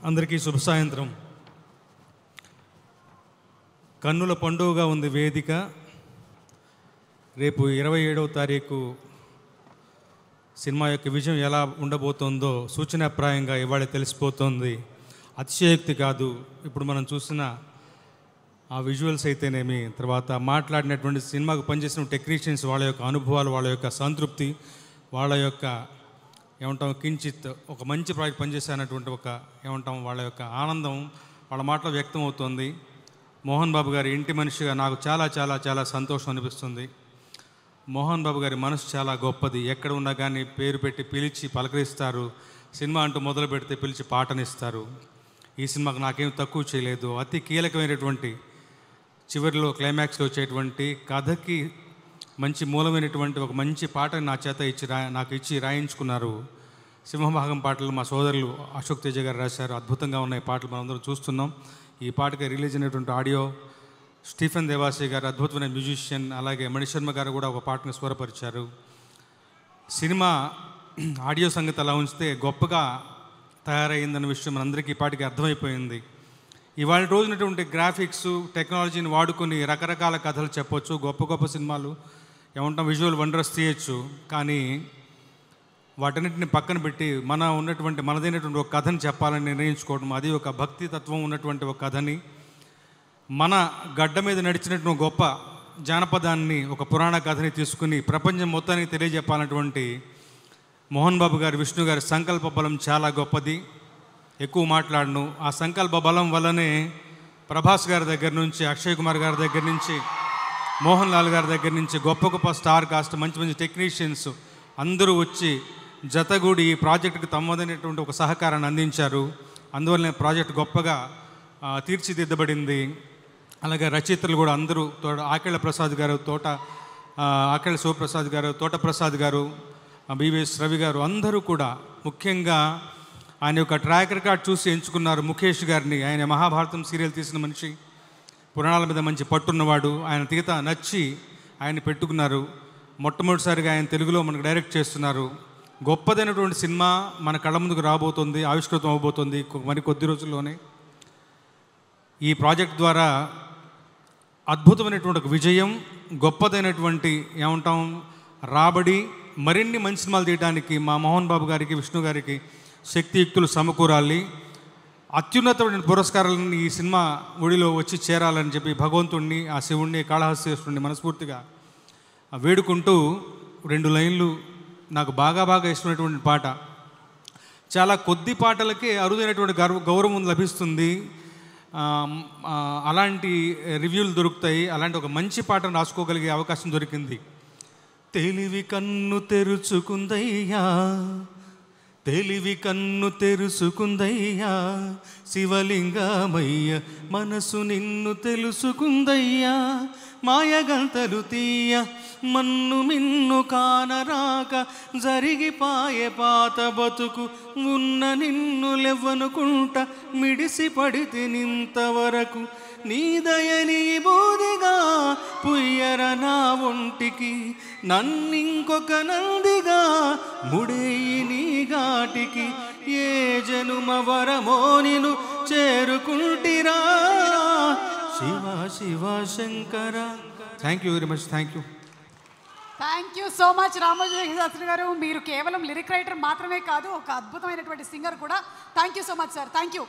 అందరికీ శుభ సాయంత్రం. కన్నుల పండుగగా ఉంది వేదిక. రేపు 27వ తారీఖు సినిమా యొక్క విజయం ఎలా ఉండబోతుందో సూచనాప్రాయంగా ఇవాళ తెలిసిపోతుంది. అతిశయోక్తి కాదు. ఇప్పుడు మనం చూసిన ఆ విజువల్స్ అయితేనేమి, తర్వాత మాట్లాడినటువంటి సినిమాకు పనిచేసిన టెక్నీషియన్స్, వాళ్ళ యొక్క అనుభవాలు, వాళ్ళ యొక్క సంతృప్తి, వాళ్ళ యొక్క ఏమంటాం కించిత్ ఒక మంచి ప్రాజెక్ట్ పనిచేసేటువంటి ఒక ఏమంటాం వాళ్ళ యొక్క ఆనందం వాళ్ళ మాటలో వ్యక్తం అవుతుంది. మోహన్ బాబు గారి ఇంటి మనిషిగా నాకు చాలా చాలా చాలా సంతోషం అనిపిస్తుంది. మోహన్ బాబు గారి మనసు చాలా గొప్పది. ఎక్కడ ఉన్నా కానీ పేరు పెట్టి పిలిచి పలకరిస్తారు. సినిమా అంటూ మొదలు పెడితే పిలిచి పాటనిస్తారు. ఈ సినిమాకు నాకేం తక్కువ చేయలేదు. అతి కీలకమైనటువంటి చివరిలో క్లైమాక్స్లో వచ్చేటువంటి కథకి మంచి మూలమైనటువంటి ఒక మంచి పాటని నా చేత నాకు ఇచ్చి రాయించుకున్నారు. సింహభాగం పాటలు మా సోదరులు అశోక్ తేజ గారు రాశారు. అద్భుతంగా ఉన్నాయి పాటలు, మనందరం చూస్తున్నాం. ఈ పాటకి రిలీజ్ అయినటువంటి ఆడియో స్టీఫెన్ దేవాసి గారు అద్భుతమైన మ్యూజిషియన్, అలాగే మణిశర్మ గారు కూడా ఒక పాటను స్వరపరిచారు. సినిమా ఆడియో సంగతి అలా ఉంచితే గొప్పగా తయారైందన్న విషయం మనందరికీ ఈ పాటికి అర్థమైపోయింది. ఇవాళ రోజునటువంటి గ్రాఫిక్స్ టెక్నాలజీని వాడుకొని రకరకాల కథలు చెప్పొచ్చు, గొప్ప గొప్ప సినిమాలు ఏమంటాం విజువల్ వండర్స్ తీయచ్చు. కానీ వాటన్నిటిని పక్కన పెట్టి మనదైనటువంటి ఒక కథని చెప్పాలని నిర్ణయించుకోవడం, అది ఒక భక్తి తత్వం ఉన్నటువంటి ఒక కథని, మన గడ్డ మీద నడిచినటువంటి గొప్ప జానపదాన్ని, ఒక పురాణ కథని తీసుకుని ప్రపంచం మొత్తానికి తెలియజెప్పాలన్నటువంటి మోహన్ బాబు గారి, విష్ణు గారి సంకల్ప బలం చాలా గొప్పది. ఎక్కువ మాట్లాడను. ఆ సంకల్ప బలం వల్లనే ప్రభాస్ గారి దగ్గర నుంచి, అక్షయ్ కుమార్ గారి దగ్గర నుంచి, మోహన్ లాల్ గారి దగ్గర నుంచి గొప్ప గొప్ప స్టార్ కాస్ట్, మంచి మంచి టెక్నీషియన్స్ అందరూ వచ్చి జతగూడి ఈ ప్రాజెక్టుకి తమదైనటువంటి ఒక సహకారాన్ని అందించారు. అందువల్లనే ప్రాజెక్ట్ గొప్పగా తీర్చిదిద్దబడింది. అలాగే రచయితలు కూడా అందరూ ఆకేళ్ల ప్రసాద్ గారు, ఆకేళ్ల శివప్రసాద్ గారు, తోట ప్రసాద్ గారు, బివిఎస్ రవి గారు అందరూ కూడా ముఖ్యంగా ఆయన యొక్క ట్రాక్ రికార్డ్ చూసి ఎంచుకున్నారు ముఖేష్ గారిని. ఆయన మహాభారతం సీరియల్ తీసిన మనిషి, పురాణాల మీద మంచి పట్టున్నవాడు. ఆయన తీత నచ్చి ఆయన పెట్టుకున్నారు. మొట్టమొదటిసారిగా ఆయన తెలుగులో మనకు డైరెక్ట్ చేస్తున్నారు. గొప్పదైనటువంటి సినిమా మన కళ్ళ ముందుకు రాబోతుంది, ఆవిష్కృతం అవబోతుంది మరి కొద్ది రోజుల్లోనే. ఈ ప్రాజెక్ట్ ద్వారా అద్భుతమైనటువంటి ఒక విజయం, గొప్పదైనటువంటి ఏమంటాం రాబడి, మరిన్ని మంచి సినిమాలు తీయడానికి మా మోహన్ బాబు గారికి, విష్ణు గారికి శక్తియుక్తులు సమకూరాలి. అత్యున్నతమైన పురస్కారాలను ఈ సినిమా ఒడిలో వచ్చి చేరాలని చెప్పి భగవంతుణ్ణి, ఆ శివుణ్ణి, కాళహస్తీశ్వరుణ్ణి మనస్ఫూర్తిగా వేడుకుంటూ 2 లైన్లు నాకు బాగా ఇష్టమైనటువంటి పాట. చాలా కొద్ది పాటలకే అరుదైనటువంటి గౌరవం లభిస్తుంది. అలాంటి రివ్యూలు దొరుకుతాయి. అలాంటి ఒక మంచి పాటను రాసుకోగలిగే అవకాశం దొరికింది. తెలివి కన్ను తెరుచుకుందయ్యా, తెలివి కన్ను తెరుచుకుందయ్యా, శివలింగమయ్య మనసు నిన్ను తెలుసుకుందయ్యా, మాయగంతలు తీయ మన్ను మిన్ను కానరాక, జరిగిపాయే పాత బతుకు ఉన్న నిన్ను లెవ్వనుకుంట, మిడిసి పడితే నింతవరకు నీదయని బోధిగా పుయ్యర నా ఒంటికి, నన్నింకొక నందిగా ముడేయి నీ ఘాటికి, ఏ జనుమ వరమో నిను చేరుకుంటిరా Shiva Shiva Shankara. Thank you very much. Thank you so much Ramoji Shastri garu. మీరు కేవలం లిరిక్ రైటర్ మాత్రమే కాదు, ఒక అద్భుతమైనటువంటి సింగర్ కూడా. Thank you so much sir. Thank you.